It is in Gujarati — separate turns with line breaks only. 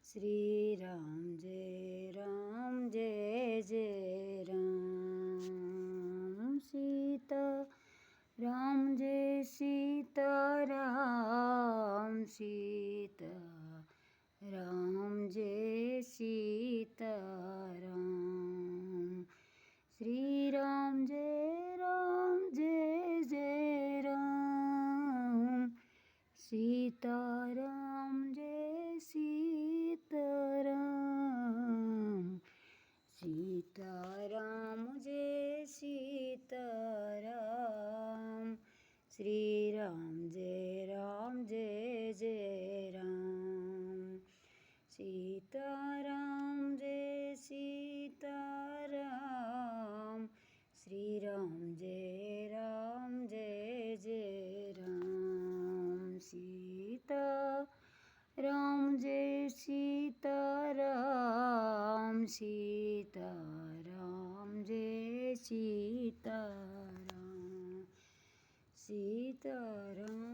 શ્રી રામ જય જય રામ સીતા રામ જય સીતારામ સીતા રામ જય સીતારામ શ્રી રામ જય જય રામ સીતારામ જય સીતારામ સીતારામ જય સીતારામ શ્રી રામ જય જય રામ સીતારામ જય સીતારામ શ્રી રામ જય જય રામ સીતારામ જય સીતારામ સીતારામ જય સીતારામ સીતારામ